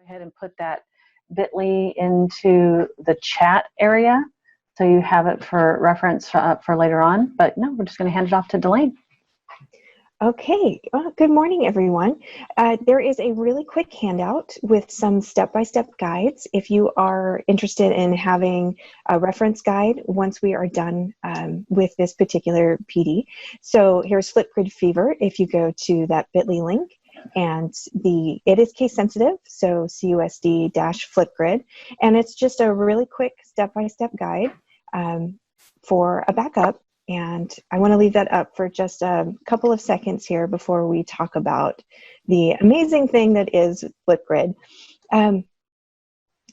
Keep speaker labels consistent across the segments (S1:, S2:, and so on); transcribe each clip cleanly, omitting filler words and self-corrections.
S1: ahead and put that bit.ly into the chat area so you have it for reference for later on. But no, we're just going to hand it off to Delane.
S2: Okay, well, good morning, everyone. There is a really quick handout with some step-by-step guides if you are interested in having a reference guide once we are done with this particular PD. So here's FlipGrid Fever if you go to that bit.ly link. And it is case sensitive, so CUSD-FlipGrid. And it's just a really quick step-by-step guide for a backup. And I want to leave that up for just a couple of seconds here before we talk about the amazing thing that is FlipGrid.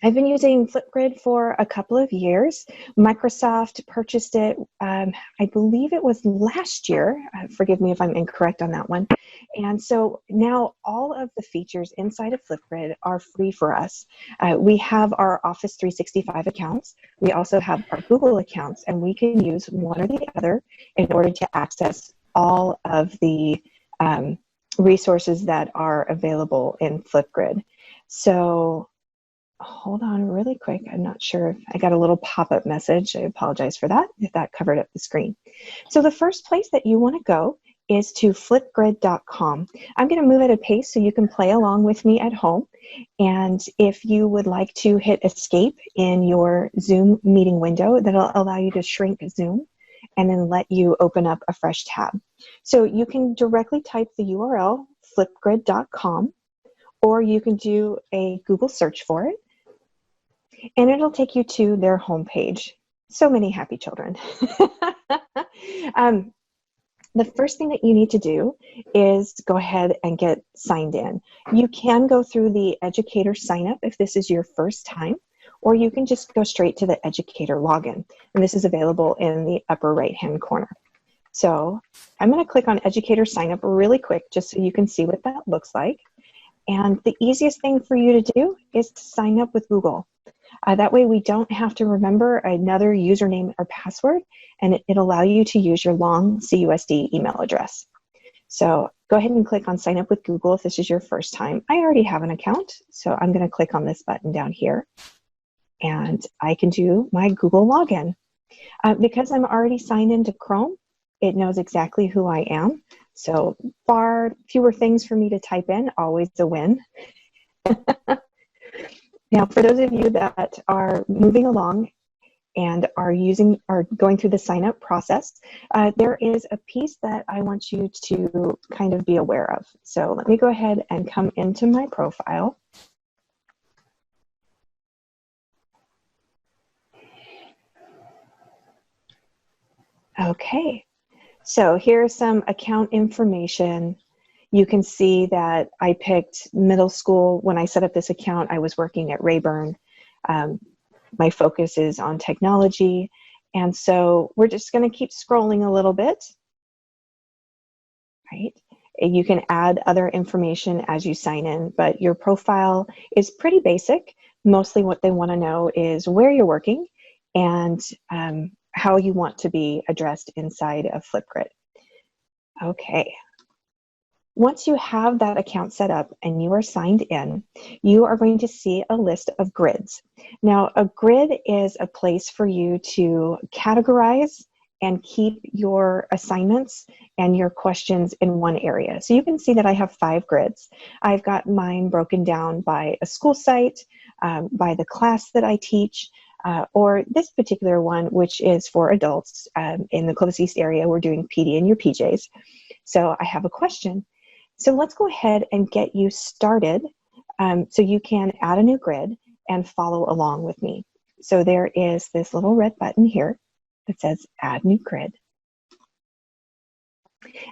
S2: I've been using FlipGrid for a couple of years. Microsoft purchased it, I believe it was last year. Forgive me if I'm incorrect on that one. And so now all of the features inside of FlipGrid are free for us. We have our Office 365 accounts. We also have our Google accounts, and we can use one or the other in order to access all of the resources that are available in FlipGrid. So hold on really quick. I'm not sure if I got a little pop-up message. I apologize for that, if that covered up the screen. So the first place that you want to go is to flipgrid.com. I'm going to move at a pace so you can play along with me at home. And if you would like to hit escape in your Zoom meeting window, that'll allow you to shrink Zoom and then let you open up a fresh tab. So you can directly type the URL flipgrid.com, or you can do a Google search for it, and it'll take you to their homepage. So many happy children. The first thing that you need to do is go ahead and get signed in. You can go through the educator sign up if this is your first time, or you can just go straight to the educator login. And this is available in the upper right-hand corner. So I'm going to click on educator sign up really quick just so you can see what that looks like. And the easiest thing for you to do is to sign up with Google. That way we don't have to remember another username or password, and it'll allow you to use your long CUSD email address. So go ahead and click on sign up with Google if this is your first time. I already have an account, so I'm going to click on this button down here, and I can do my Google login. Because I'm already signed into Chrome, it knows exactly who I am. So far fewer things for me to type in, always a win. Now, for those of you that are moving along and are going through the sign up process, there is a piece that I want you to kind of be aware of. So let me go ahead and come into my profile. Okay, so here's some account information. You can see that I picked middle school. When I set up this account, I was working at Rayburn. My focus is on technology. And so we're just going to keep scrolling a little bit. Right? You can add other information as you sign in, but your profile is pretty basic. Mostly what they want to know is where you're working and how you want to be addressed inside of FlipGrid. Okay. Once you have that account set up and you are signed in, you are going to see a list of grids. Now, a grid is a place for you to categorize and keep your assignments and your questions in one area. So you can see that I have 5 grids. I've got mine broken down by a school site, by the class that I teach, or this particular one, which is for adults in the Clovis East area. We're doing PD in your PJs. So I have a question. So let's go ahead and get you started so you can add a new grid and follow along with me. So there is this little red button here that says Add New Grid.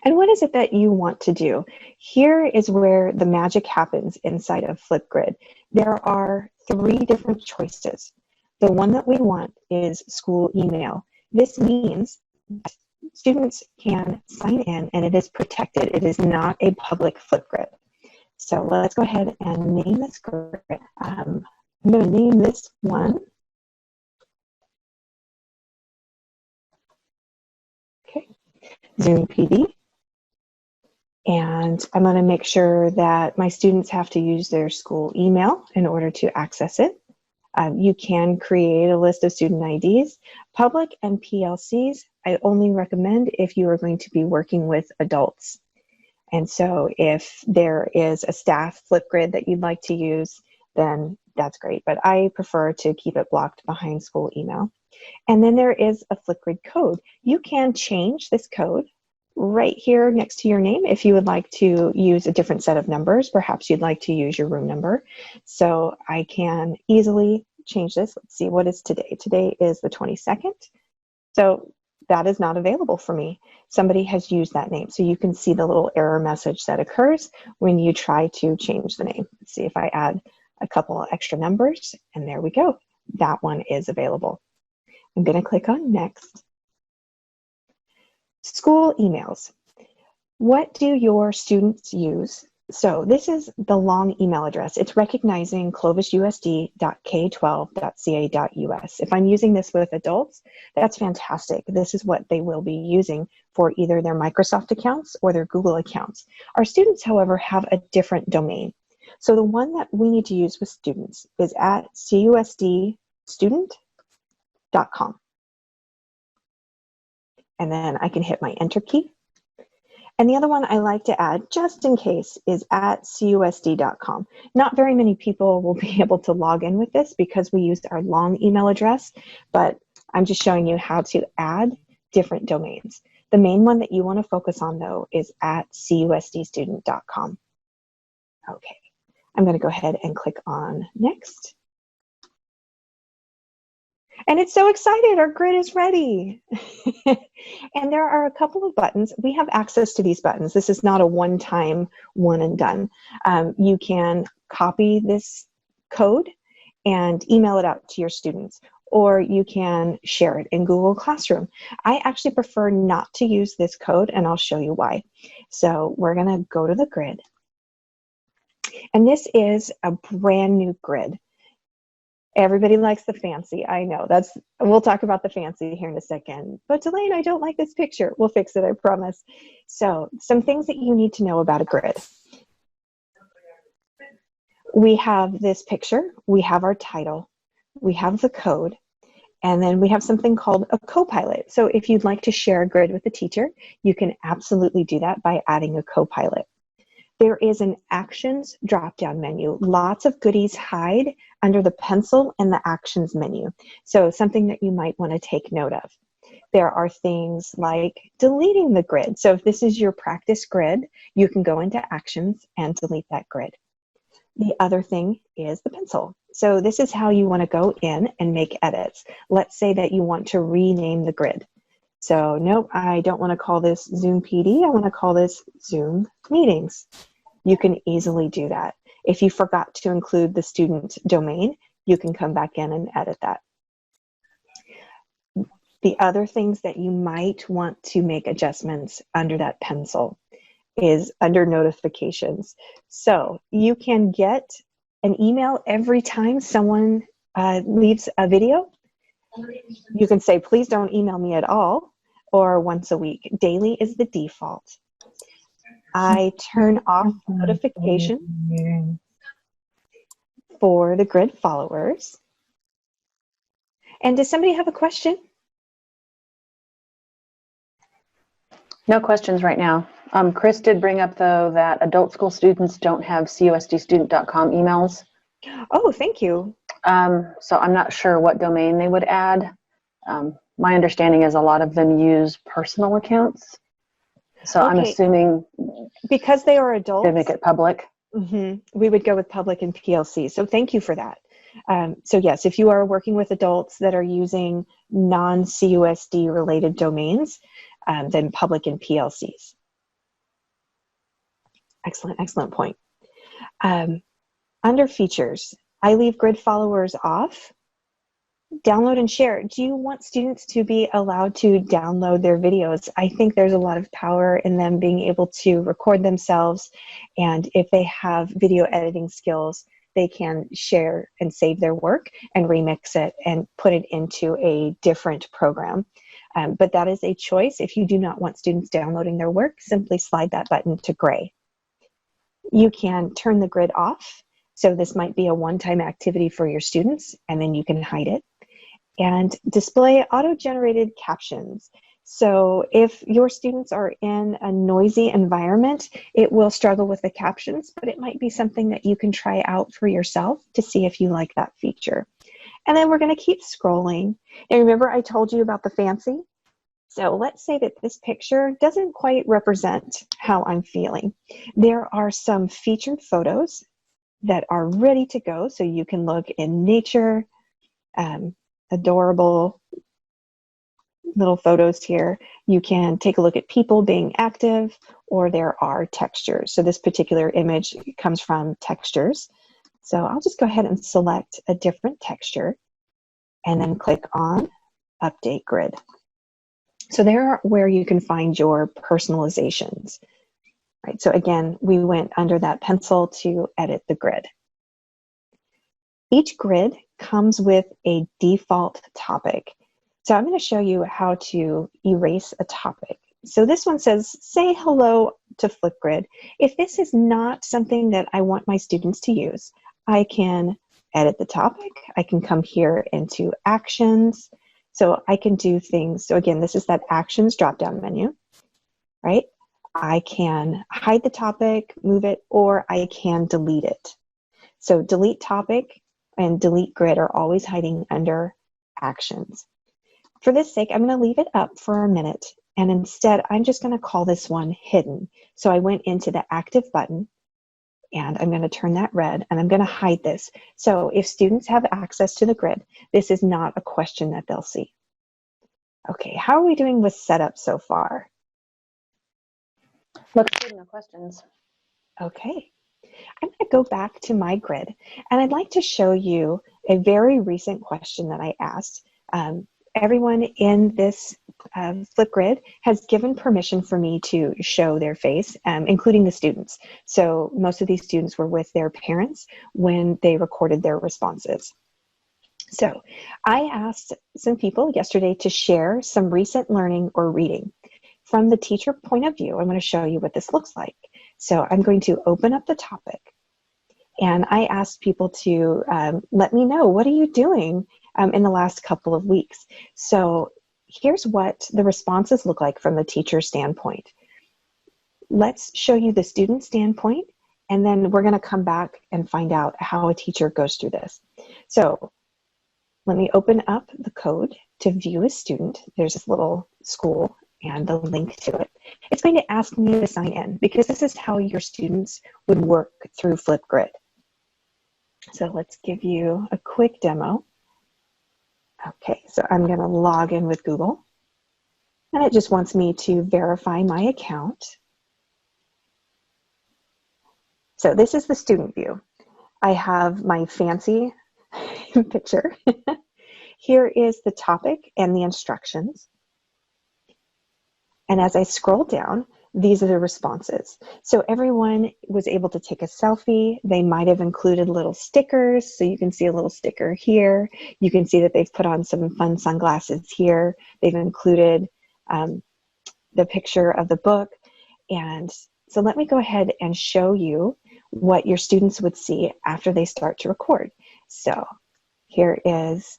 S2: And what is it that you want to do? Here is where the magic happens inside of FlipGrid. There are 3 different choices. The one that we want is school email. This means that students can sign in and it is protected. It is not a public FlipGrid. So let's go ahead and name this grid. I'm going to name this one. Okay, Zoom PD. And I'm going to make sure that my students have to use their school email in order to access it. You can create a list of student IDs. Public and PLCs, I only recommend if you are going to be working with adults. And so if there is a staff FlipGrid that you'd like to use, then that's great. But I prefer to keep it blocked behind school email. And then there is a FlipGrid code. You can change this code right here next to your name if you would like to use a different set of numbers. Perhaps you'd like to use your room number. So I can easily change this. Let's see, what is today? Today is the 22nd. So that is not available for me. Somebody has used that name. So you can see the little error message that occurs when you try to change the name. Let's see if I add a couple extra numbers, and there we go. That one is available. I'm going to click on next. School emails. What do your students use? So this is the long email address. It's recognizing clovisusd.k12.ca.us. If I'm using this with adults, that's fantastic. This is what they will be using for either their Microsoft accounts or their Google accounts. Our students, however, have a different domain. So the one that we need to use with students is at cusdstudent.com. And then I can hit my enter key. And the other one I like to add, just in case, is at cusd.com. Not very many people will be able to log in with this because we used our long email address, but I'm just showing you how to add different domains. The main one that you want to focus on, though, is at cusdstudent.com. Okay, I'm going to go ahead and click on next. And it's so excited, our grid is ready. And there are a couple of buttons. We have access to these buttons. This is not a one-time one and done. You can copy this code and email it out to your students, or you can share it in Google Classroom. I actually prefer not to use this code, and I'll show you why. So we're gonna go to the grid. And this is a brand new grid. Everybody likes the fancy, I know. We'll talk about the fancy here in a second. But Delane, I don't like this picture. We'll fix it, I promise. So some things that you need to know about a grid. We have this picture, we have our title, we have the code, and then we have something called a co-pilot. So if you'd like to share a grid with a teacher, you can absolutely do that by adding a co-pilot. There is an Actions drop-down menu. Lots of goodies hide under the pencil and the Actions menu. So something that you might want to take note of. There are things like deleting the grid. So if this is your practice grid, you can go into Actions and delete that grid. The other thing is the pencil. So this is how you want to go in and make edits. Let's say that you want to rename the grid. So nope, I don't want to call this Zoom PD. I want to call this Zoom Meetings. You can easily do that. If you forgot to include the student domain, you can come back in and edit that. The other things that you might want to make adjustments under that pencil is under notifications. So you can get an email every time someone leaves a video. You can say, please don't email me at all, or once a week. Daily is the default. I turn off notification for the grid followers. And does somebody have a question?
S1: No questions right now. Chris did bring up, though, that adult school students don't have cusdstudent.com emails.
S2: Oh, thank you.
S1: So I'm not sure what domain they would add. My understanding is a lot of them use personal accounts. So okay. I'm assuming
S2: because they are adults,
S1: they make it public.
S2: We would go with public and PLC. So thank you for that. So yes, if you are working with adults that are using non-CUSD related domains, then public and PLCs. Excellent point. Under features, I leave grid followers off. Download and share. Do you want students to be allowed to download their videos? I think there's a lot of power in them being able to record themselves, and if they have video editing skills, they can share and save their work and remix it and put it into a different program. But that is a choice. If you do not want students downloading their work, simply slide that button to gray. You can turn the grid off. So this might be a one-time activity for your students, and then you can hide it. And display auto-generated captions. So if your students are in a noisy environment, it will struggle with the captions, but it might be something that you can try out for yourself to see if you like that feature. And then we're going to keep scrolling. And remember I told you about the fancy? So let's say that this picture doesn't quite represent how I'm feeling. There are some featured photos that are ready to go. So you can look in nature, adorable little photos here. You can take a look at people being active, or there are textures. So this particular image comes from textures. So I'll just go ahead and select a different texture and then click on Update Grid. So there are where you can find your personalizations. Right, so again, we went under that pencil to edit the grid. Each grid comes with a default topic. So I'm going to show you how to erase a topic. So this one says, say hello to FlipGrid. If this is not something that I want my students to use, I can edit the topic. I can come here into actions. So I can do things. So again, this is that actions drop-down menu, right? I can hide the topic, move it, or I can delete it. So delete topic and delete grid are always hiding under actions. For this sake, I'm going to leave it up for a minute, and instead I'm just going to call this one hidden. So I went into the active button, and I'm going to turn that red, and I'm going to hide this. So if students have access to the grid, this is not a question that they'll see. Okay, how are we doing with setup so far?
S1: Looks good, no questions.
S2: Okay, I'm going to go back to my grid, and I'd like to show you a very recent question that I asked. Everyone in this FlipGrid has given permission for me to show their face, including the students. So most of these students were with their parents when they recorded their responses. So I asked some people yesterday to share some recent learning or reading. From the teacher point of view, I'm going to show you what this looks like. So I'm going to open up the topic, and I asked people to let me know, what are you doing in the last couple of weeks? So here's what the responses look like from the teacher standpoint. Let's show you the student standpoint, and then we're going to come back and find out how a teacher goes through this. So let me open up the code to view a student. There's this little school and the link to it. It's going to ask me to sign in, because this is how your students would work through FlipGrid. So let's give you a quick demo. Okay, so I'm going to log in with Google, and it just wants me to verify my account. So this is the student view. I have my fancy picture. Here is the topic and the instructions. And as I scroll down, these are the responses. So everyone was able to take a selfie. They might have included little stickers. So you can see a little sticker here. You can see that they've put on some fun sunglasses here. They've included the picture of the book. And so let me go ahead and show you what your students would see after they start to record. So here is.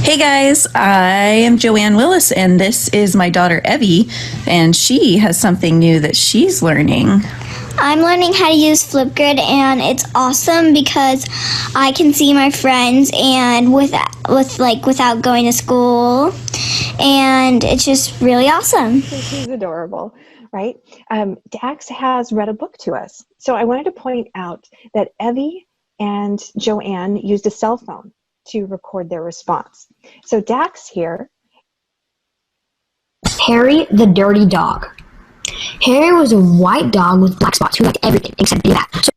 S3: Hey guys, I am Joanne Willis, and this is my daughter Evie, and she has something new that she's learning.
S4: I'm learning how to use FlipGrid, and it's awesome because I can see my friends and without going to school, and it's just really awesome.
S2: She's adorable, right? Dax has read a book to us, so I wanted to point out that Evie and Joanne used a cell phone to record their response. So Dax here.
S5: Harry the Dirty Dog. Harry was a white dog with black spots who liked everything except being that.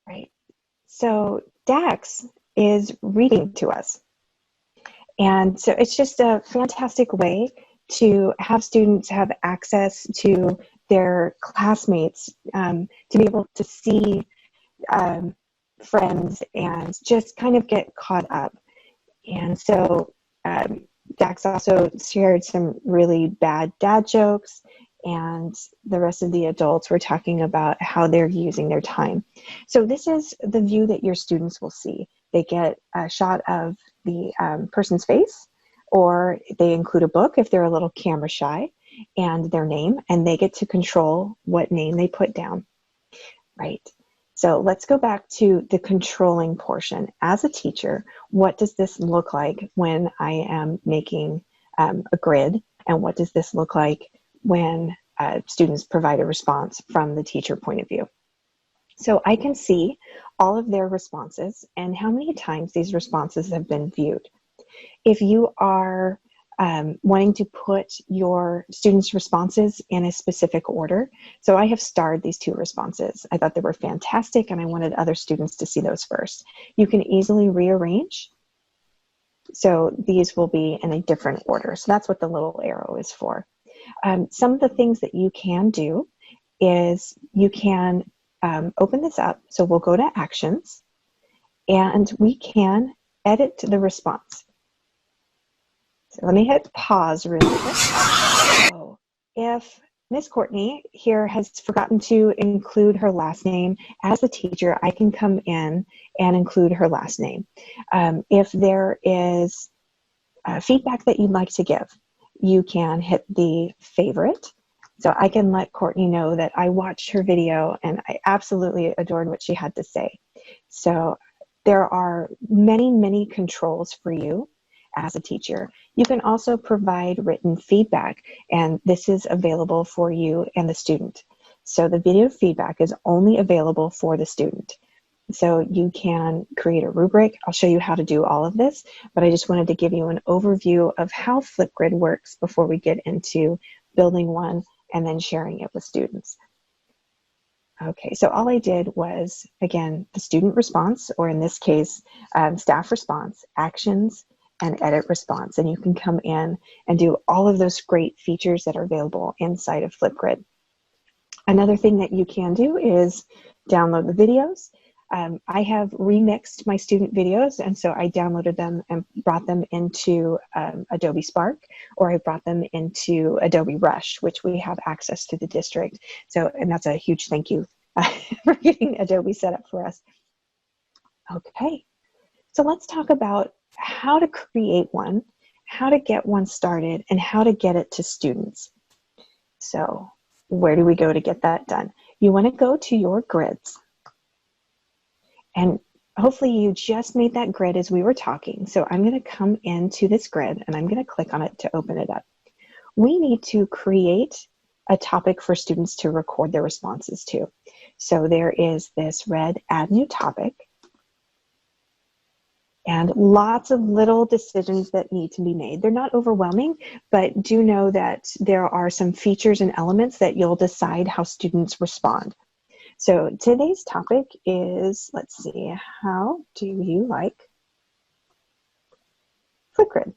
S2: Right. So Dax is reading to us. And so it's just a fantastic way to have students have access to their classmates, to be able to see friends and just kind of get caught up. And so Dax also shared some really bad dad jokes, and the rest of the adults were talking about how they're using their time. So this is the view that your students will see. They get a shot of the person's face, or they include a book if they're a little camera shy, and their name, and they get to control what name they put down. Right. So let's go back to the controlling portion. As a teacher, what does this look like when I am making a grid? And what does this look like when students provide a response from the teacher point of view? So I can see all of their responses and how many times these responses have been viewed. If you are wanting to put your students' responses in a specific order. So I have starred these 2 responses. I thought they were fantastic, and I wanted other students to see those first. You can easily rearrange. So these will be in a different order. So that's what the little arrow is for. Some of the things that you can do is you can open this up. So we'll go to Actions, and we can edit the response. So let me hit pause really quick. So if Miss Courtney here has forgotten to include her last name, as a teacher, I can come in and include her last name. If there is feedback that you'd like to give, you can hit the favorite. So I can let Courtney know that I watched her video and I absolutely adored what she had to say. So there are many, many controls for you as a teacher. You can also provide written feedback, and this is available for you and the student. So the video feedback is only available for the student. So you can create a rubric. I'll show you how to do all of this, but I just wanted to give you an overview of how FlipGrid works before we get into building one and then sharing it with students. Okay, so all I did was, again, the student response, or in this case, staff response, actions, and edit response. And you can come in and do all of those great features that are available inside of FlipGrid. Another thing that you can do is download the videos. I have remixed my student videos, and so I downloaded them and brought them into Adobe Spark, or I brought them into Adobe Rush, which we have access to the district. So, and that's a huge thank you for getting Adobe set up for us. Okay, so let's talk about how to create one, how to get one started, and how to get it to students. So where do we go to get that done? You want to go to your grids. And hopefully you just made that grid as we were talking. So I'm going to come into this grid and I'm going to click on it to open it up. We need to create a topic for students to record their responses to. So there is this red Add New Topic, and lots of little decisions that need to be made. They're not overwhelming, but do know that there are some features and elements that you'll decide how students respond. So today's topic is, let's see, how do you like FlipGrid?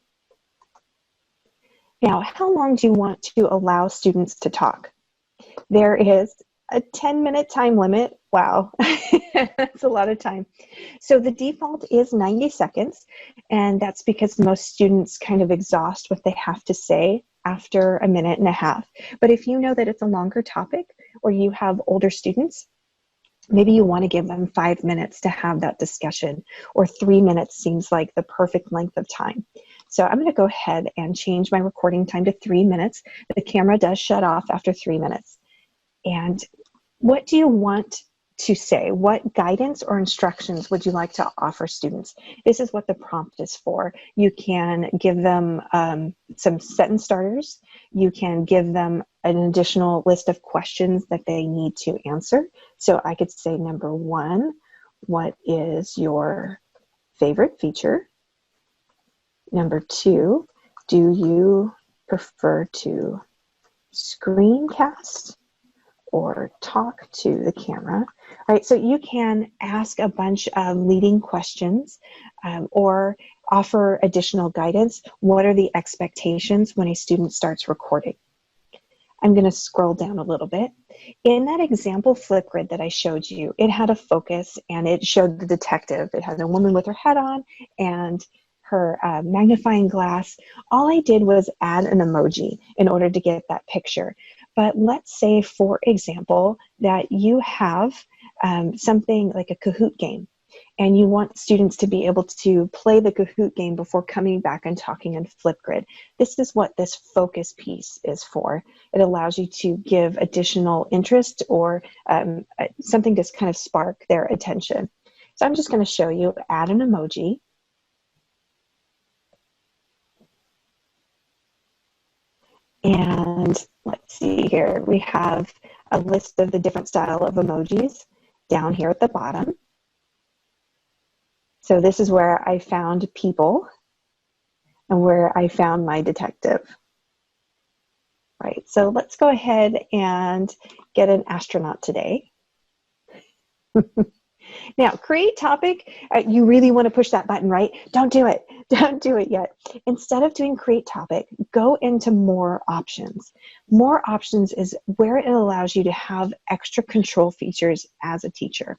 S2: Now, how long do you want to allow students to talk? There is a 10-minute time limit. Wow, that's a lot of time. So the default is 90 seconds, and that's because most students kind of exhaust what they have to say after a minute and a half. But if you know that it's a longer topic, or you have older students, maybe you want to give them 5 minutes to have that discussion, or 3 minutes seems like the perfect length of time. So I'm going to go ahead and change my recording time to 3 minutes. The camera does shut off after 3 minutes. And what do you want to say? What guidance or instructions would you like to offer students? This is what the prompt is for. You can give them some sentence starters. You can give them an additional list of questions that they need to answer. So I could say, number 1, what is your favorite feature? Number 2, do you prefer to screencast or talk to the camera? Right, so you can ask a bunch of leading questions or offer additional guidance. What are the expectations when a student starts recording? I'm going to scroll down a little bit. In that example FlipGrid that I showed you, it had a focus and it showed the detective. It had a woman with her hat on, and her magnifying glass. All I did was add an emoji in order to get that picture. But let's say, for example, that you have something like a Kahoot game, and you want students to be able to play the Kahoot game before coming back and talking in FlipGrid. This is what this focus piece is for. It allows you to give additional interest or something to kind of spark their attention. So I'm just going to show you, add an emoji. And let's see here, we have a list of the different style of emojis down here at the bottom. So this is where I found people and where I found my detective. Right, so let's go ahead and get an astronaut today. Now, create topic, you really want to push that button, right? Don't do it. Don't do it yet. Instead of doing create topic, go into more options. More options is where it allows you to have extra control features as a teacher.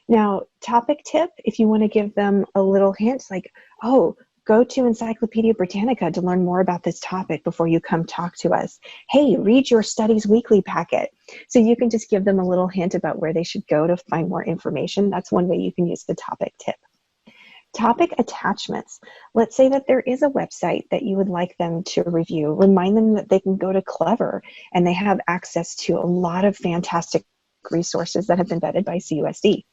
S2: Now, topic tip, if you want to give them a little hint, like, oh, go to Encyclopedia Britannica to learn more about this topic before you come talk to us. Hey, read your Studies Weekly packet. So you can just give them a little hint about where they should go to find more information. That's one way you can use the topic tip. Topic attachments. Let's say that there is a website that you would like them to review. Remind them that they can go to Clever and they have access to a lot of fantastic resources that have been vetted by CUSD,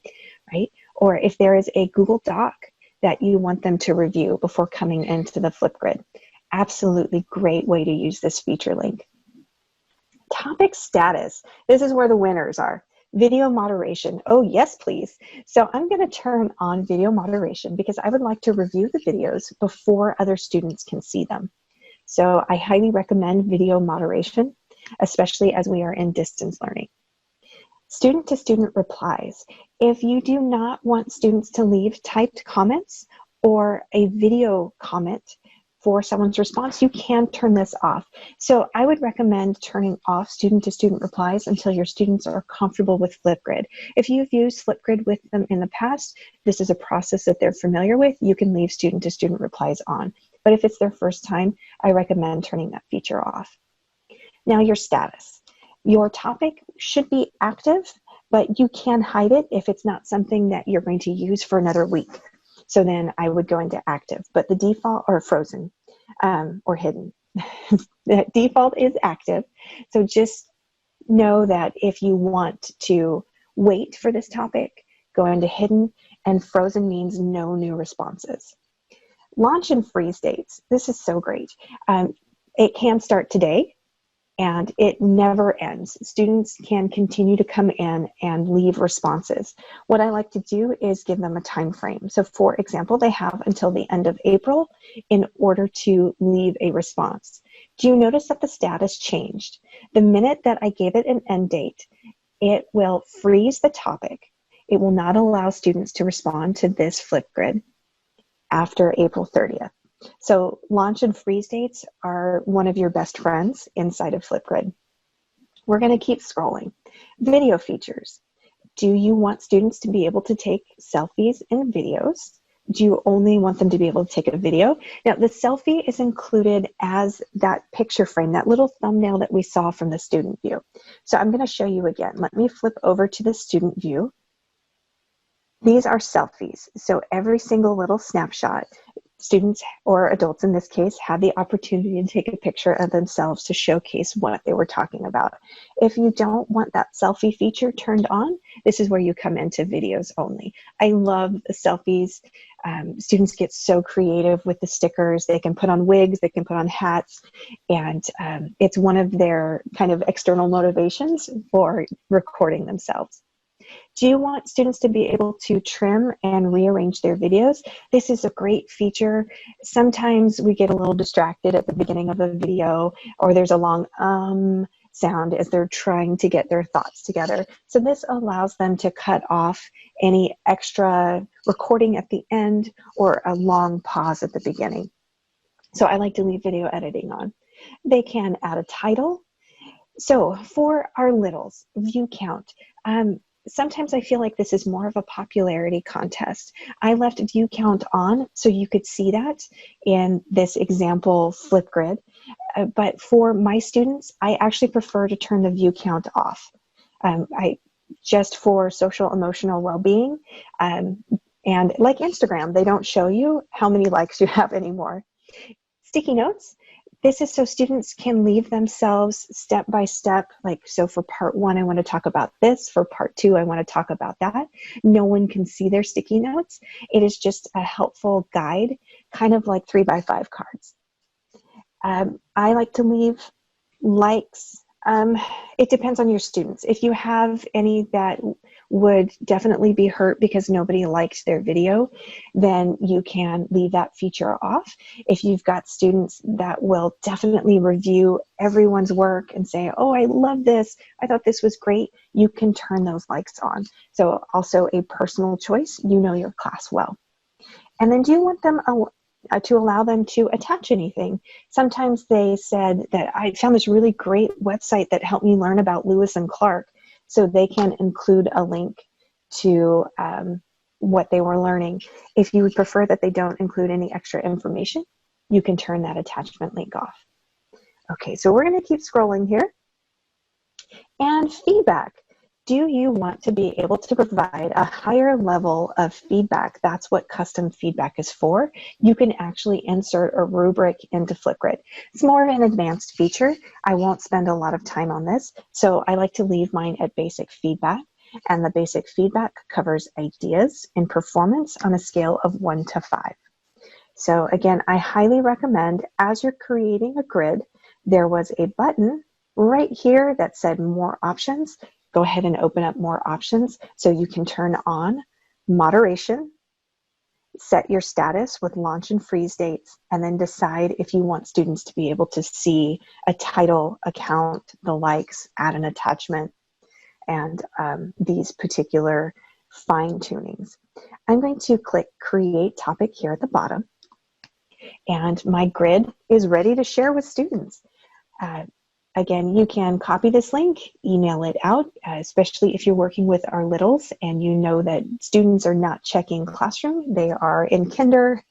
S2: right? Or if there is a Google Doc that you want them to review before coming into the FlipGrid, absolutely great way to use this feature link. Topic status. This is where the winners are. Video moderation. Oh, yes, please. So I'm going to turn on video moderation because I would like to review the videos before other students can see them. So I highly recommend video moderation, especially as we are in distance learning. Student-to-student replies. If you do not want students to leave typed comments or a video comment for someone's response, you can turn this off. So I would recommend turning off student-to-student replies until your students are comfortable with FlipGrid. If you've used FlipGrid with them in the past, this is a process that they're familiar with, you can leave student-to-student replies on. But if it's their first time, I recommend turning that feature off. Now, your status. Your topic should be active, but you can hide it if it's not something that you're going to use for another week. So then I would go into active, but the default, or frozen, or hidden. The default is active. So just know that if you want to wait for this topic, go into hidden, and frozen means no new responses. Launch and freeze dates. This is so great. It can start today, and it never ends. Students can continue to come in and leave responses. What I like to do is give them a time frame. So for example, they have until the end of April in order to leave a response. Do you notice that the status changed? The minute that I gave it an end date, it will freeze the topic. It will not allow students to respond to this FlipGrid after April 30th. So launch and freeze dates are one of your best friends inside of FlipGrid. We're going to keep scrolling. Video features. Do you want students to be able to take selfies in videos? Do you only want them to be able to take a video? Now, the selfie is included as that picture frame, that little thumbnail that we saw from the student view. So I'm going to show you again. Let me flip over to the student view. These are selfies. So every single little snapshot, students or adults in this case have the opportunity to take a picture of themselves to showcase what they were talking about. If you don't want that selfie feature turned on, this is where you come into videos only. I love the selfies. Students get so creative with the stickers. They can put on wigs, they can put on hats, and it's one of their kind of external motivations for recording themselves. Do you want students to be able to trim and rearrange their videos? This is a great feature. Sometimes we get a little distracted at the beginning of a video, or there's a long sound as they're trying to get their thoughts together. So this allows them to cut off any extra recording at the end or a long pause at the beginning. So I like to leave video editing on. They can add a title. So for our littles, view count. sometimes I feel like this is more of a popularity contest. I left view count on so you could see that in this example FlipGrid. But for my students, I actually prefer to turn the view count off. Just for social emotional well-being. And like Instagram, they don't show you how many likes you have anymore. Sticky notes. This is so students can leave themselves step by step. Like, so for part 1, I want to talk about this. For part 2, I want to talk about that. No one can see their sticky notes. It is just a helpful guide, kind of like 3x5 cards. I like to leave likes. It depends on your students. If you have any that would definitely be hurt because nobody liked their video, then you can leave that feature off. If you've got students that will definitely review everyone's work and say, oh, I love this, I thought this was great, you can turn those likes on. So also a personal choice, you know your class well. And then do you want them to allow them to attach anything? Sometimes they said that I found this really great website that helped me learn about Lewis and Clark, so they can include a link to what they were learning. If you would prefer that they don't include any extra information, you can turn that attachment link off. Okay, so we're going to keep scrolling here. And feedback. Do you want to be able to provide a higher level of feedback? That's what custom feedback is for. You can actually insert a rubric into FlipGrid. It's more of an advanced feature. I won't spend a lot of time on this, so I like to leave mine at basic feedback. And the basic feedback covers ideas and performance on a scale of 1 to 5. So again, I highly recommend, as you're creating a grid, there was a button right here that said more options. Go ahead and open up more options so you can turn on moderation, set your status with launch and freeze dates, and then decide if you want students to be able to see a title, account, the likes, add an attachment, and these particular fine tunings. I'm going to click create topic here at the bottom, and my grid is ready to share with students. Again, you can copy this link, email it out, especially if you're working with our littles and you know that students are not checking classroom, they are in kinder.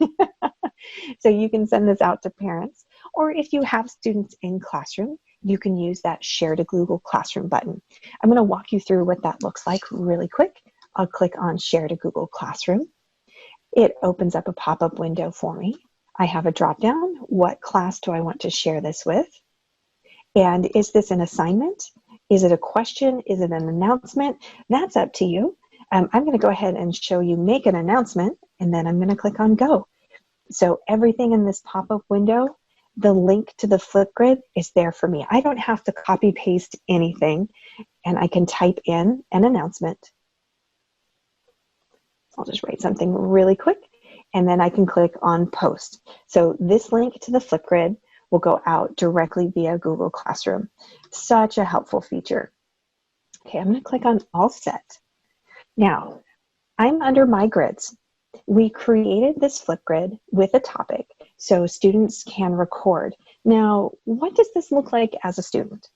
S2: So you can send this out to parents. Or if you have students in classroom, you can use that share to Google Classroom button. I'm going to walk you through what that looks like really quick. I'll click on share to Google Classroom. It opens up a pop-up window for me. I have a drop-down. What class do I want to share this with? And is this an assignment? Is it a question? Is it an announcement? That's up to you. I'm going to go ahead and show you make an announcement, and then I'm going to click on go. So everything in this pop-up window, the link to the FlipGrid is there for me. I don't have to copy paste anything, and I can type in an announcement. I'll just write something really quick, and then I can click on post. So this link to the FlipGrid will go out directly via Google Classroom. Such a helpful feature. Okay, I'm going to click on all set. Now, I'm under my grids. We created this FlipGrid with a topic so students can record. Now, what does this look like as a student?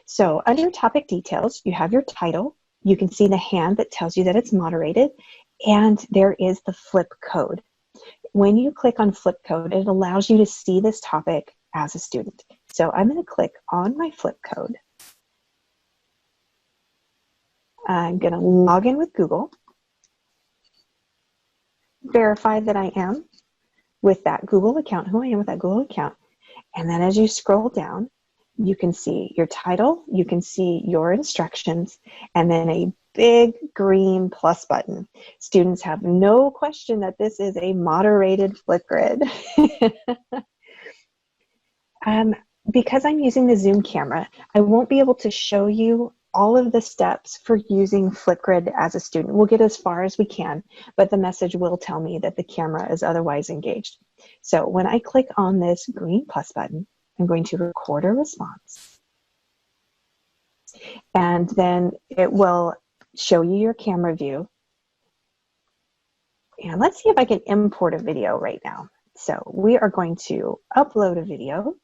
S2: So under topic details, you have your title. You can see the hand that tells you that it's moderated, and there is the flip code. When you click on flip code, it allows you to see this topic as a student. So I'm going to click on my flip code. I'm going to log in with Google, verify that I am with that Google account, who I am with that Google account. And then as you scroll down, you can see your title, you can see your instructions, and then a big green plus button. Students have no question that this is a moderated FlipGrid. Because I'm using the Zoom camera, I won't be able to show you all of the steps for using FlipGrid as a student. We'll get as far as we can, but the message will tell me that the camera is otherwise engaged. So when I click on this green plus button, I'm going to record a response. And then it will show you your camera view. And let's see if I can import a video right now. So we are going to upload a video.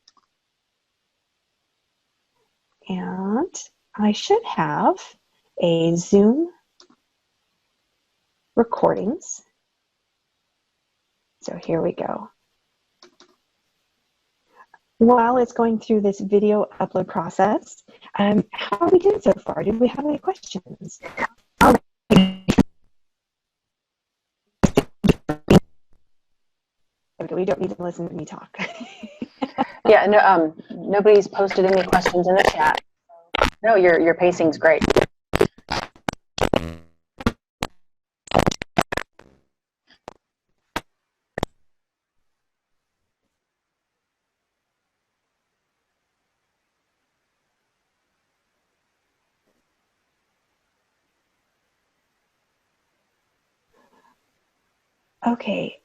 S2: And I should have a Zoom recordings. So here we go. While it's going through this video upload process, how are we doing so far? Do we have any questions? Okay, we don't need to listen to me talk.
S1: Yeah, no, nobody's posted any questions in the chat. No, your pacing's great.
S2: Okay,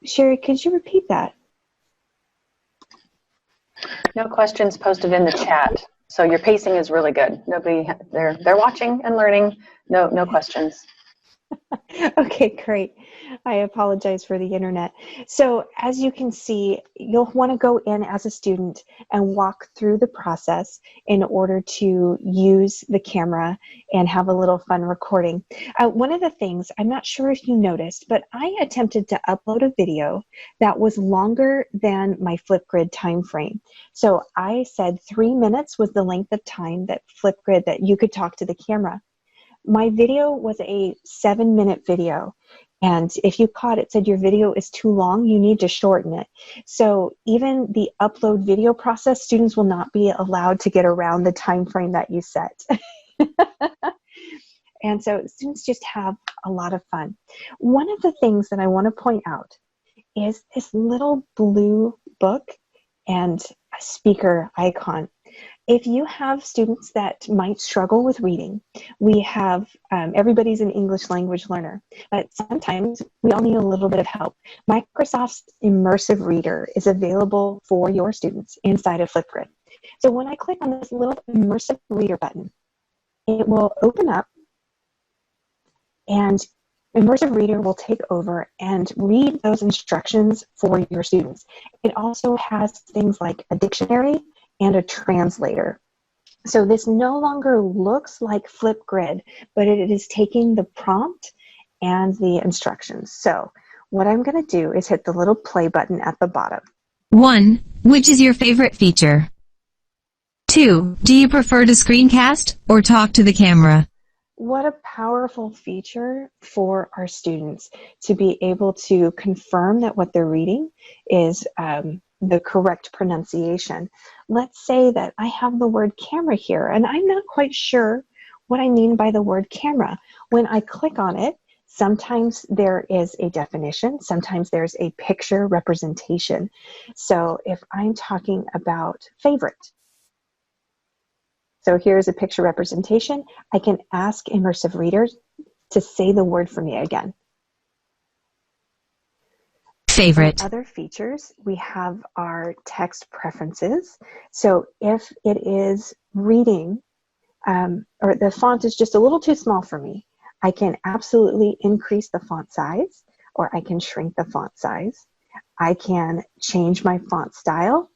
S2: Sherry, could you repeat that?
S1: No questions posted in the chat, so your pacing is really good. Nobody, they're watching and learning. No questions.
S2: Okay, great. I apologize for the internet. So as you can see, you'll want to go in as a student and walk through the process in order to use the camera and have a little fun recording. One of the things, I'm not sure if you noticed, but I attempted to upload a video that was longer than my FlipGrid time frame. So I said 3 minutes was the length of time that FlipGrid, that you could talk to the camera. My video was a 7-minute video. And if you caught it, said your video is too long, you need to shorten it. So even the upload video process, students will not be allowed to get around the time frame that you set. And so students just have a lot of fun. One of the things that I want to point out is this little blue book and a speaker icon. If you have students that might struggle with reading, we have, everybody's an English language learner, but sometimes we all need a little bit of help. Microsoft's Immersive Reader is available for your students inside of FlipGrid. So when I click on this little Immersive Reader button, it will open up and Immersive Reader will take over and read those instructions for your students. It also has things like a dictionary and a translator. So this no longer looks like FlipGrid, but it is taking the prompt and the instructions. So what I'm going to do is hit the little play button at the bottom.
S6: 1. Which is your favorite feature? 2. Do you prefer to screencast or talk to the camera?
S2: What a powerful feature for our students to be able to confirm that what they're reading is the correct pronunciation. Let's say that I have the word camera here and I'm not quite sure what I mean by the word camera. When I click on it, sometimes there is a definition, sometimes there's a picture representation. So if I'm talking about favorite, so here's a picture representation, I can ask Immersive Reader to say the word for me again.
S6: Favorite.
S2: Some other features, we have our text preferences. So if it is reading, or the font is just a little too small for me, I can absolutely increase the font size, or I can shrink the font size. I can change my font style.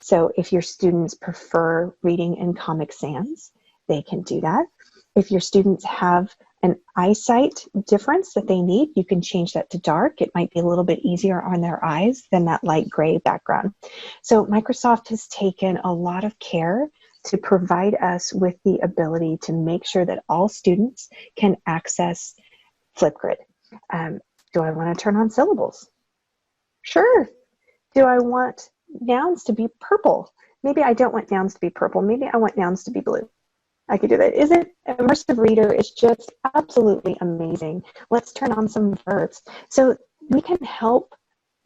S2: So if your students prefer reading in Comic Sans, they can do that. If your students have an eyesight difference that they need, you can change that to dark. It might be a little bit easier on their eyes than that light gray background. So Microsoft has taken a lot of care to provide us with the ability to make sure that all students can access FlipGrid. Do I want to turn on syllables? Sure. Do I want nouns to be purple? Maybe I don't want nouns to be purple. Maybe I want nouns to be blue. I could do that. Isn't Immersive Reader is just absolutely amazing. Let's turn on some verbs. So we can help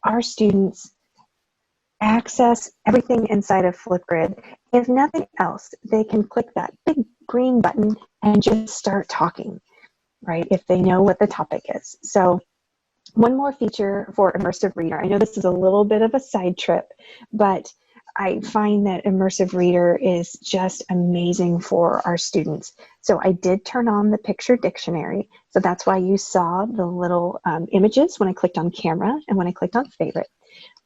S2: our students access everything inside of FlipGrid. If nothing else, they can click that big green button and just start talking, right? If they know what the topic is. So one more feature for Immersive Reader. I know this is a little bit of a side trip, but I find that Immersive Reader is just amazing for our students. So I did turn on the picture dictionary. So that's why you saw the little images when I clicked on camera and when I clicked on favorite.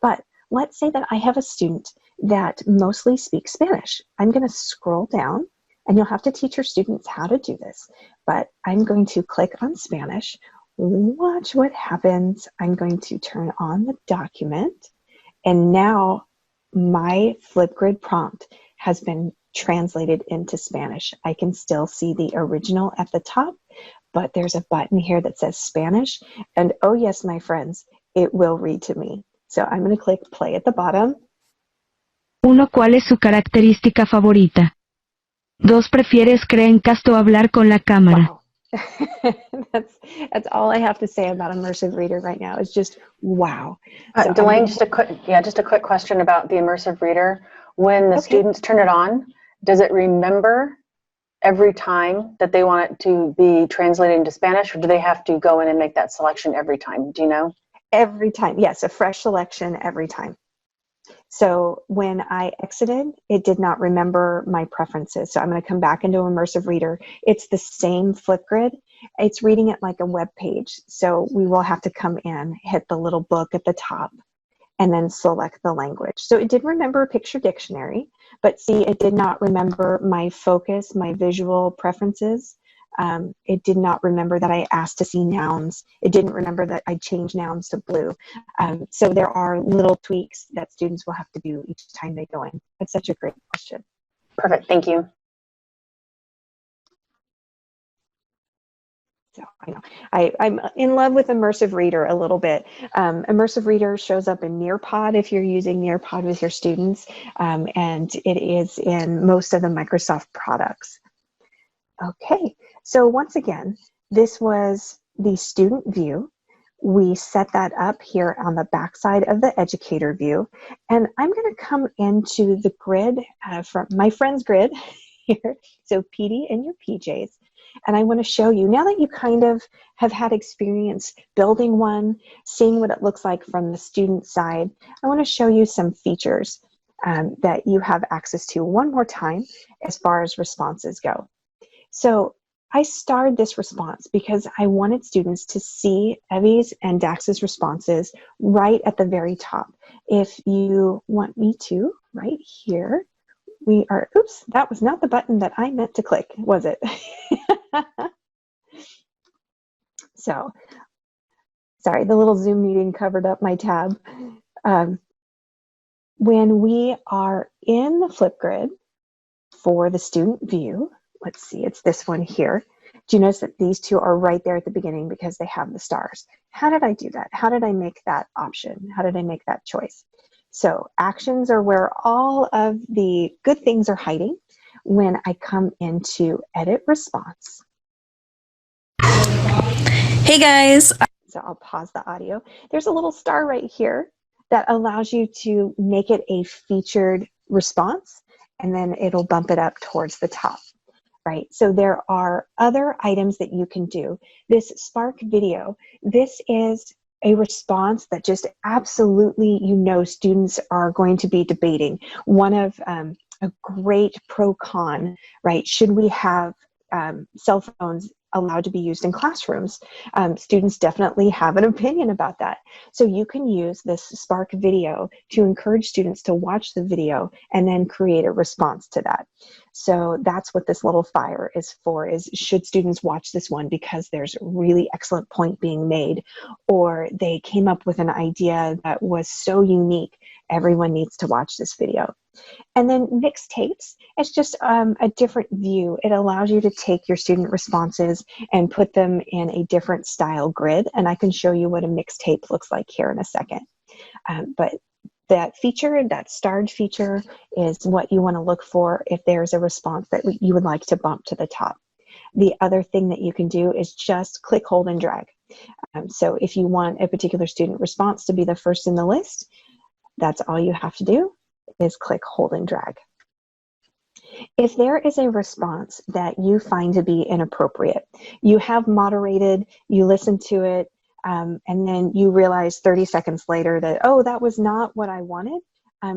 S2: But let's say that I have a student that mostly speaks Spanish. I'm going to scroll down, and you'll have to teach your students how to do this. But I'm going to click on Spanish. watch what happens. I'm going to turn on the document, and now my FlipGrid prompt has been translated into Spanish. I can still see the original at the top, but there's a button here that says Spanish, and oh yes, my friends, it will read to me. So I'm going to click play at the bottom.
S7: 1. ¿Cuál es su característica favorita? 2. ¿Prefieres Chromecast o hablar con la cámara?
S2: Wow. that's all I have to say about Immersive Reader right now. It's just wow. So
S1: Delane, just a quick question about the Immersive Reader. When the students turn it on, does it remember every time that they want it to be translated into Spanish, or do they have to go in and make that selection every time? Do you know?
S2: Every time, yes, a fresh selection every time. So when I exited, it did not remember my preferences. So I'm going to come back into Immersive Reader. It's the same FlipGrid. It's reading it like a web page. So we will have to come in, hit the little book at the top, and then select the language. So it did remember a picture dictionary, but see, it did not remember my focus, my visual preferences. It did not remember that I asked to see nouns. It didn't remember that I changed nouns to blue. So there are little tweaks that students will have to do each time they go in. That's such a great question.
S1: Perfect, thank you.
S2: So I know I'm in love with Immersive Reader a little bit. Immersive Reader shows up in Nearpod if you're using Nearpod with your students, and it is in most of the Microsoft products. Okay, so once again, this was the student view. We set that up here on the backside of the educator view, and I'm going to come into the grid from my friend's grid here. So PD and your PJs. And I want to show you, now that you kind of have had experience building one, seeing what it looks like from the student side, I want to show you some features that you have access to one more time as far as responses go. So I starred this response because I wanted students to see Evie's and Dax's responses right at the very top. If you want me to, right here, we are, oops, that was not the button that I meant to click, was it? So, sorry, the little Zoom meeting covered up my tab. When we are in the FlipGrid for the student view, let's see, it's this one here. Do you notice that these two are right there at the beginning because they have the stars? How did I do that? How did I make that option? How did I make that choice? So actions are where all of the good things are hiding when I come into edit response.
S3: Hey guys.
S2: So I'll pause the audio. There's a little star right here that allows you to make it a featured response, and then it'll bump it up towards the top, right? So there are other items that you can do. This Spark video, this is a response that just absolutely, you know, students are going to be debating. One of a great pro-con, right? Should we have cell phones allowed to be used in classrooms? Students definitely have an opinion about that. So you can use this Spark video to encourage students to watch the video and then create a response to that. So that's what this little fire is for, is should students watch this one because there's a really excellent point being made, or they came up with an idea that was so unique, everyone needs to watch this video. And then Mixtapes, it's just a different view. It allows you to take your student responses and put them in a different style grid. And I can show you what a mixtape looks like here in a second. But that feature, that starred feature, is what you want to look for if there's a response that you would like to bump to the top. The other thing that you can do is just click, hold, and drag. So if you want a particular student response to be the first in the list, that's all you have to do, is click, hold, and drag. If there is a response that you find to be inappropriate, you have moderated, you listen to it, and then you realize 30 seconds later that, oh, that was not what I wanted,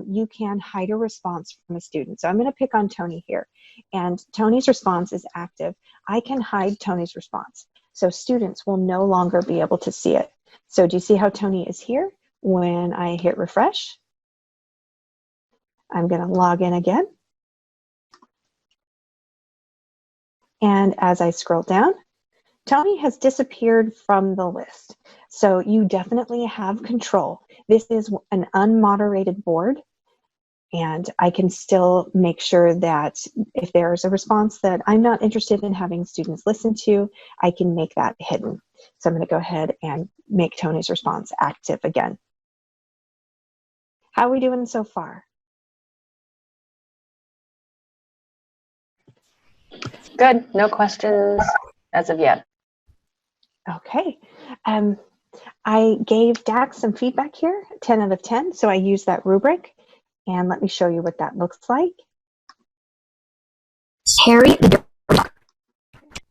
S2: you can hide a response from a student. So I'm going to pick on Tony here, and Tony's response is active. I can hide Tony's response, so students will no longer be able to see it. So do you see how Tony is here? When I hit refresh, I'm going to log in again. And as I scroll down, Tony has disappeared from the list. So you definitely have control. This is an unmoderated board, and I can still make sure that if there's a response that I'm not interested in having students listen to, I can make that hidden. So I'm going to go ahead and make Tony's response active again. How are we doing so far?
S1: Good. No questions as of yet.
S2: Okay. I gave Dax some feedback here, 10 out of 10. So I used that rubric. And let me show you what that looks like.
S5: Harry the Dog.
S2: It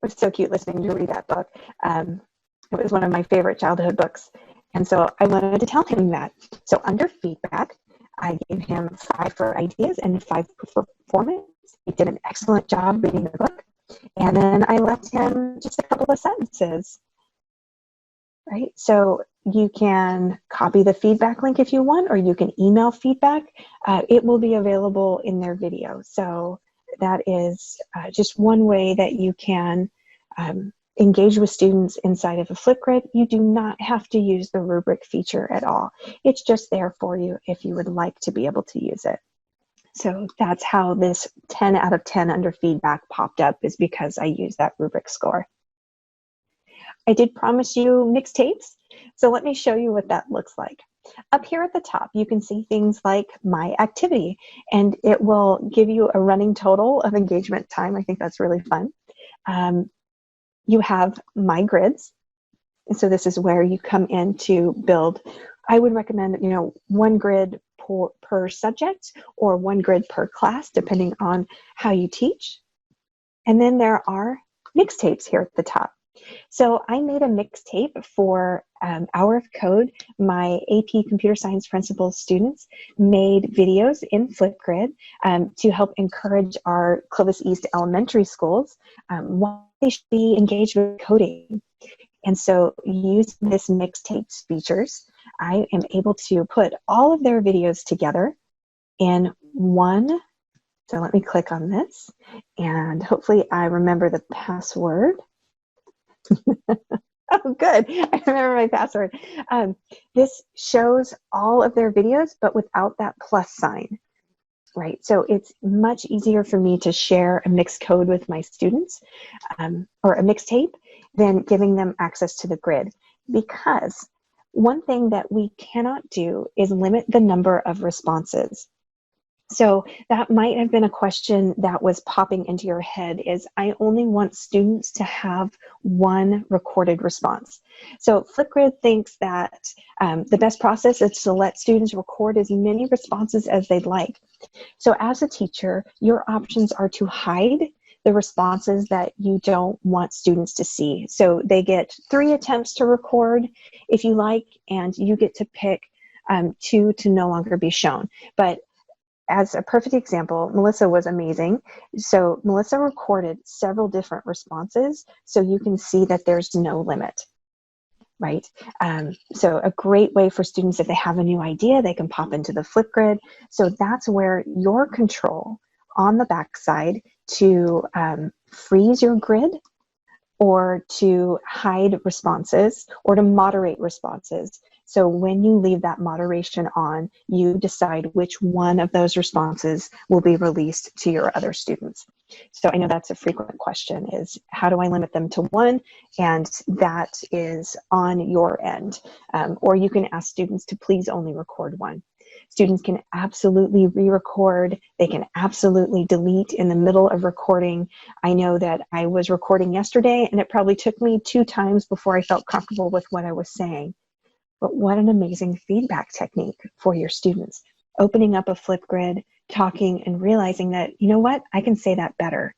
S2: was so cute listening to read that book. It was one of my favorite childhood books. And so I wanted to tell him that. So under feedback, I gave him 5 for ideas and 5 for performance. He did an excellent job reading the book. And then I left him just a couple of sentences. Right? So you can copy the feedback link if you want, or you can email feedback. It will be available in their video. So that is just one way that you can engage with students inside of a FlipGrid. You do not have to use the rubric feature at all. It's just there for you if you would like to be able to use it. So that's how this 10 out of 10 under feedback popped up, is because I used that rubric score. I did promise you mixtapes, so let me show you what that looks like. Up here at the top, you can see things like my activity, and it will give you a running total of engagement time. I think that's really fun. You have my grids, and so this is where you come in to build. I would recommend, one grid per subject or one grid per class, depending on how you teach. And then there are mixtapes here at the top. So I made a mixtape for Hour of Code. My AP Computer Science Principles students made videos in FlipGrid to help encourage our Clovis East elementary schools why they should be engaged with coding. And so using this mixtapes features, I am able to put all of their videos together in one. So let me click on this, and hopefully I remember the password. Oh, good. I remember my password. This shows all of their videos, but without that plus sign, right? So it's much easier for me to share a mixed code with my students or a mixtape than giving them access to the grid. Because one thing that we cannot do is limit the number of responses. So that might have been a question that was popping into your head, is I only want students to have one recorded response. So FlipGrid thinks that the best process is to let students record as many responses as they'd like. So as a teacher, your options are to hide the responses that you don't want students to see. So they get 3 attempts to record if you like, and you get to pick 2 to no longer be shown. But as a perfect example, Melissa was amazing. So Melissa recorded several different responses, so you can see that there's no limit, right? So a great way for students, if they have a new idea, they can pop into the FlipGrid. So that's where your control on the backside to freeze your grid, or to hide responses, or to moderate responses. So when you leave that moderation on, you decide which one of those responses will be released to your other students. So I know that's a frequent question, is how do I limit them to 1? And that is on your end. Or you can ask students to please only record 1. Students can absolutely re-record. They can absolutely delete in the middle of recording. I know that I was recording yesterday, and it probably took me 2 times before I felt comfortable with what I was saying. But what an amazing feedback technique for your students. Opening up a FlipGrid, talking, and realizing that, you know what, I can say that better.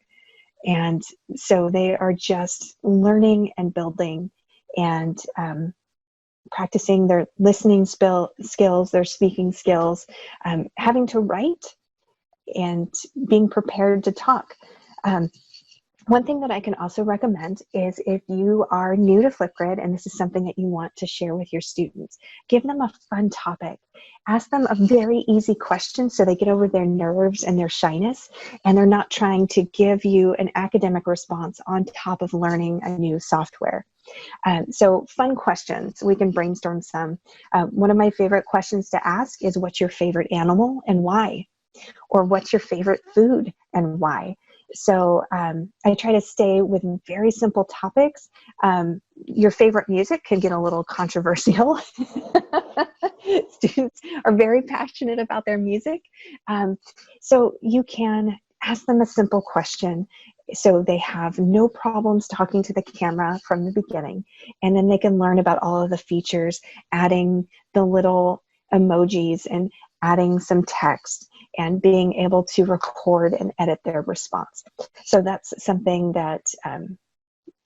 S2: And so they are just learning and building and practicing their listening skills, their speaking skills, having to write, and being prepared to talk. One thing that I can also recommend is if you are new to FlipGrid and this is something that you want to share with your students, give them a fun topic. Ask them a very easy question so they get over their nerves and their shyness, and they're not trying to give you an academic response on top of learning a new software. So fun questions, we can brainstorm some. One of my favorite questions to ask is, what's your favorite animal and why? Or what's your favorite food and why? So I try to stay with very simple topics. Your favorite music can get a little controversial. Students are very passionate about their music. So you can ask them a simple question so they have no problems talking to the camera from the beginning. And then they can learn about all of the features, adding the little emojis and adding some text and being able to record and edit their response. So that's something that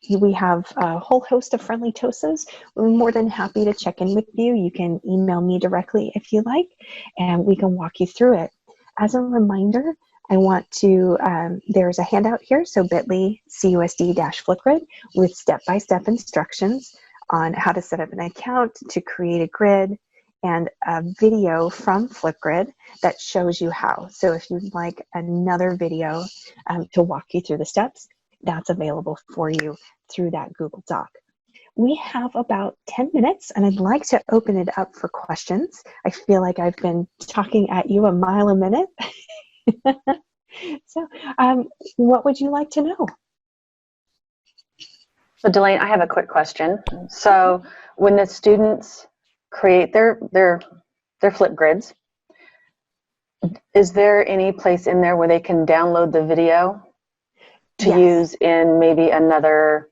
S2: we have a whole host of friendly TOSAs. We're more than happy to check in with you. You can email me directly if you like, and we can walk you through it. As a reminder, I want to, there's a handout here, so bit.ly CUSD-FlipGrid with step-by-step instructions on how to set up an account, to create a grid, and a video from FlipGrid that shows you how. So if you'd like another video to walk you through the steps, that's available for you through that Google Doc. We have about 10 minutes, and I'd like to open it up for questions. I feel like I've been talking at you a mile a minute. So what would you like to know?
S1: So Delane, I have a quick question. So when the students create their FlipGrids, is there any place in there where they can download the video to use in maybe another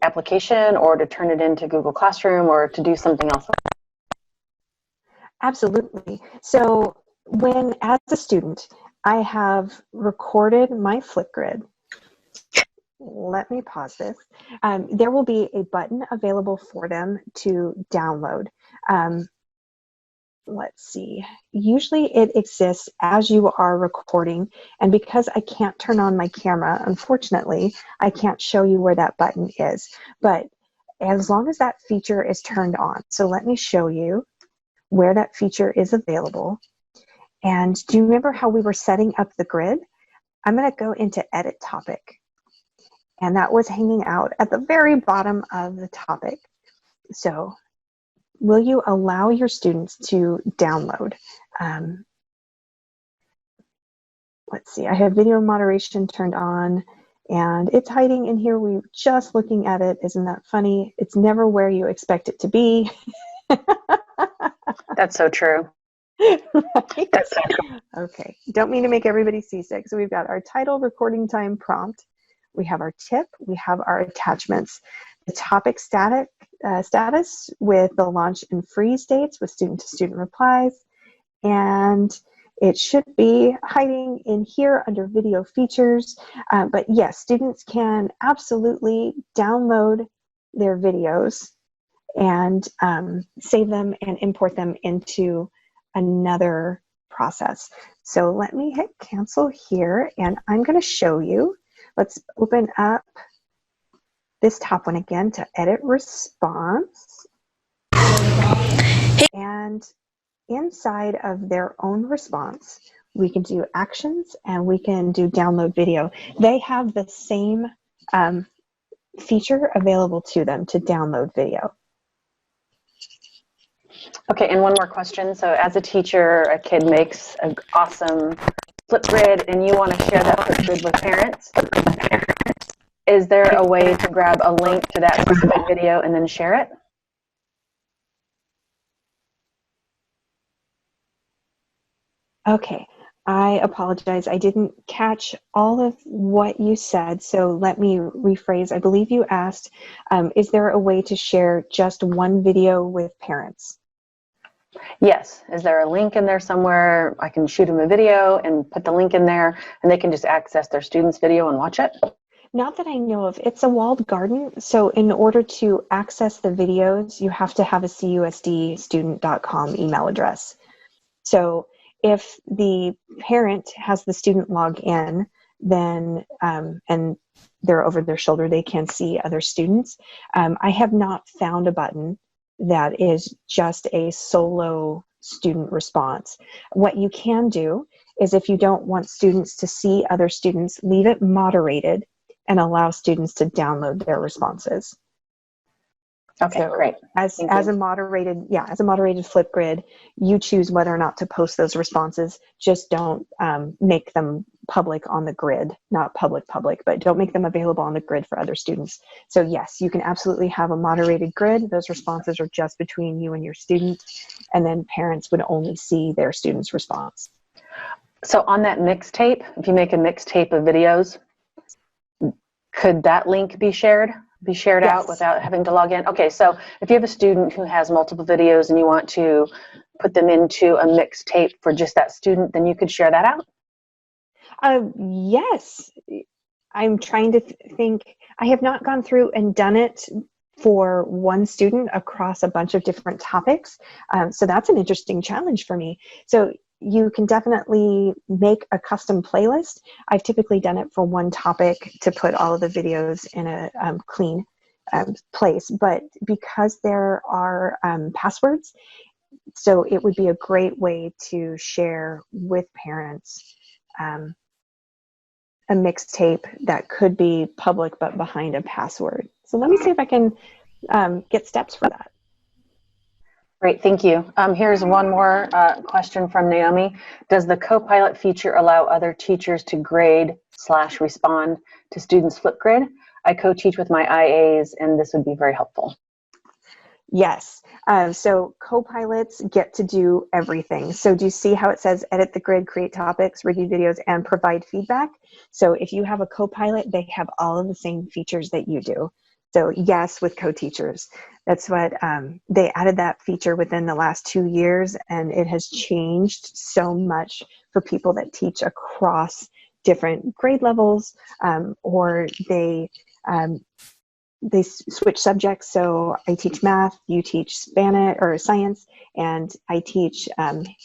S1: application, or to turn it into Google Classroom, or to do something else?
S2: Absolutely. So when, as a student, I have recorded my FlipGrid, let me pause this. There will be a button available for them to download. Let's see. Usually it exists as you are recording, and because I can't turn on my camera, unfortunately, I can't show you where that button is. But as long as that feature is turned on, so let me show you where that feature is available. And do you remember how we were setting up the grid? I'm going to go into Edit Topic. And that was hanging out at the very bottom of the topic. So will you allow your students to download? Let's see, I have video moderation turned on, and it's hiding in here. We were just looking at it. Isn't that funny? It's never where you expect it to be.
S1: That's so true.
S2: Right? That's so true. Okay, don't mean to make everybody seasick. So we've got our title, recording time, prompt. We have our tip. We have our attachments. The topic status with the launch and freeze dates with student-to-student replies. And it should be hiding in here under video features. But yes, students can absolutely download their videos and save them and import them into another process. So let me hit cancel here, and I'm going to show you. Let's open up this top one again to edit response. And inside of their own response, we can do actions and we can do download video. They have the same feature available to them to download video.
S1: Okay, and one more question. So as a teacher, a kid makes an awesome FlipGrid and you want to share that FlipGrid with parents. Is there a way to grab a link to that specific video and then share it?
S2: Okay, I apologize. I didn't catch all of what you said, so let me rephrase. I believe you asked, is there a way to share just one video with parents?
S1: Yes. Is there a link in there somewhere? I can shoot them a video and put the link in there, and they can just access their student's video and watch it?
S2: Not that I know of. It's a walled garden, so in order to access the videos, you have to have a CUSDstudent.com email address. So if the parent has the student log in, then and they're over their shoulder, they can see other students. I have not found a button that is just a solo student response. What you can do is, if you don't want students to see other students, leave it moderated and allow students to download their responses.
S1: Okay,
S2: So
S1: great.
S2: As a moderated FlipGrid, you choose whether or not to post those responses. Just don't make them public on the grid, not public, but don't make them available on the grid for other students. So yes, you can absolutely have a moderated grid. Those responses are just between you and your student, and then parents would only see their student's response.
S1: So on that mixtape, if you make a mixtape of videos, could that link be shared
S2: Yes.
S1: out without having to log in? Okay, so if you have a student who has multiple videos and you want to put them into a mixtape for just that student, then you could share that out?
S2: Yes. I'm trying to think. I have not gone through and done it for one student across a bunch of different topics. So that's an interesting challenge for me. So you can definitely make a custom playlist. I've typically done it for one topic to put all of the videos in a clean place, but because there are passwords, so it would be a great way to share with parents a mixtape that could be public but behind a password. So let me see if I can get steps for that.
S1: Great, thank you. Here's one more question from Naomi. Does the Copilot feature allow other teachers to grade/respond to students' FlipGrid? I co-teach with my IAs, and this would be very helpful.
S2: Yes. So Copilots get to do everything. So do you see how it says edit the grid, create topics, review videos, and provide feedback? So if you have a Copilot, they have all of the same features that you do. So yes, with co-teachers. That's what they added that feature within the last 2 years, and it has changed so much for people that teach across different grade levels, or they switch subjects. So I teach math, you teach Spanish or science, and I teach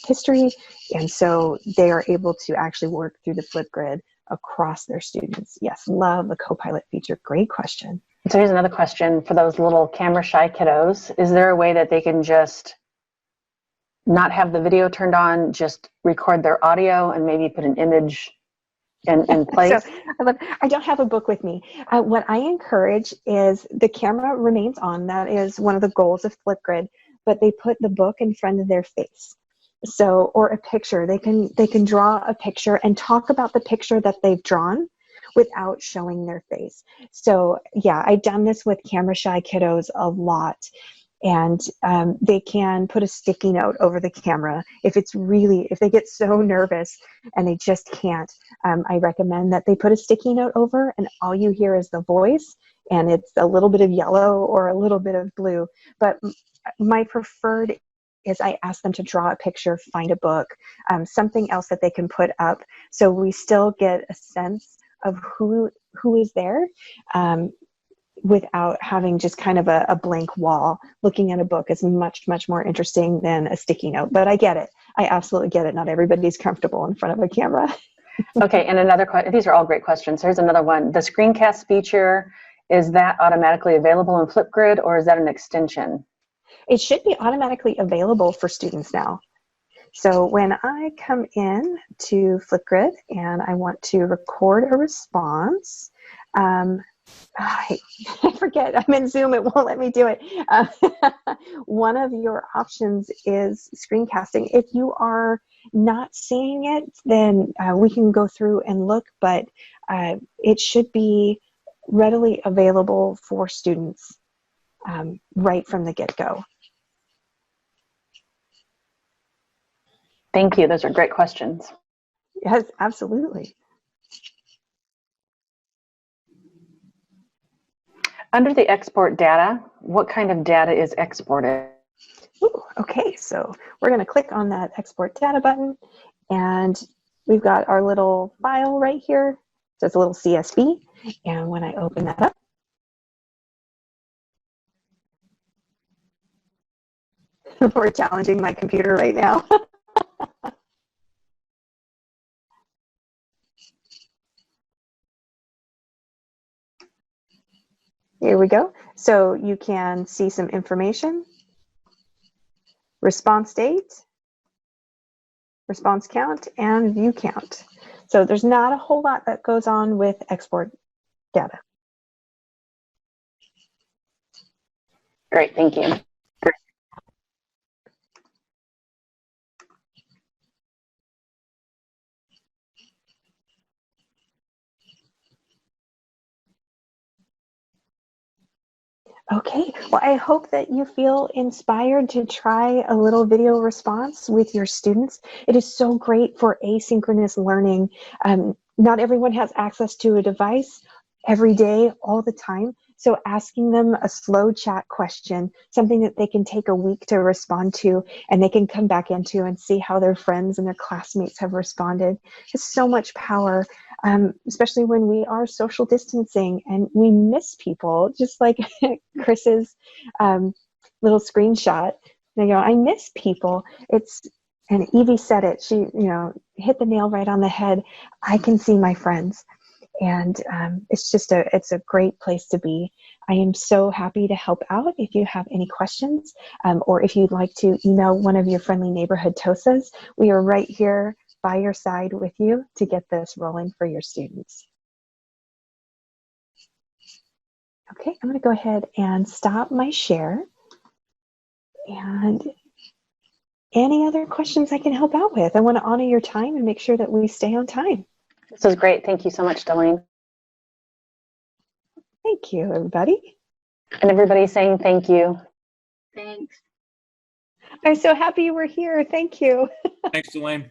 S2: history. And so they are able to actually work through the FlipGrid across their students. Yes, love the Copilot feature. Great question.
S1: So here's another question for those little camera shy kiddos. Is there a way that they can just not have the video turned on, just record their audio and maybe put an image in place?
S2: So I don't have a book with me. What I encourage is the camera remains on. That is one of the goals of FlipGrid, but they put the book in front of their face. So, or a picture. They can draw a picture and talk about the picture that they've drawn without showing their face. So yeah, I've done this with camera shy kiddos a lot. And they can put a sticky note over the camera if they get so nervous and they just can't. I recommend that they put a sticky note over, and all you hear is the voice, and it's a little bit of yellow or a little bit of blue. But my preferred is I ask them to draw a picture, find a book, something else that they can put up, so we still get a sense of who is there. Without having just kind of a blank wall. Looking at a book is much, much more interesting than a sticky note. But I get it. I absolutely get it. Not everybody's comfortable in front of a camera.
S1: Okay, and another question. These are all great questions. Here's another one. The screencast feature, is that automatically available in FlipGrid, or is that an extension?
S2: It should be automatically available for students now. So when I come in to FlipGrid and I want to record a response, I forget, I'm in Zoom, it won't let me do it. One of your options is screencasting. If you are not seeing it, then we can go through and look, but it should be readily available for students right from the get-go.
S1: Thank you. Those are great questions.
S2: Yes, absolutely.
S1: Under the export data, what kind of data is exported?
S2: Ooh, okay, so we're going to click on that export data button, and we've got our little file right here. So it's a little CSV, and when I open that up, we're challenging my computer right now. Here we go. So you can see some information, response date, response count, and view count. So there's not a whole lot that goes on with export data.
S1: Great, thank you.
S2: Okay, well, I hope that you feel inspired to try a little video response with your students. It is so great for asynchronous learning. Not everyone has access to a device every day, all the time. So asking them a slow chat question, something that they can take a week to respond to, and they can come back into and see how their friends and their classmates have responded, has so much power. Especially when we are social distancing and we miss people, just like Chris's little screenshot. You know, I miss people. And Evie said it. She, hit the nail right on the head. I can see my friends, and it's a great place to be. I am so happy to help out if you have any questions, or if you'd like to email one of your friendly neighborhood TOSAs. We are right here by your side with you to get this rolling for your students. Okay, I'm going to go ahead and stop my share. And any other questions I can help out with? I want to honor your time and make sure that we stay on time.
S1: This is great. Thank you so much, Delane.
S2: Thank you, everybody.
S1: And everybody saying thank you.
S8: Thanks.
S2: I'm so happy you were here. Thank you.
S9: Thanks, Delane.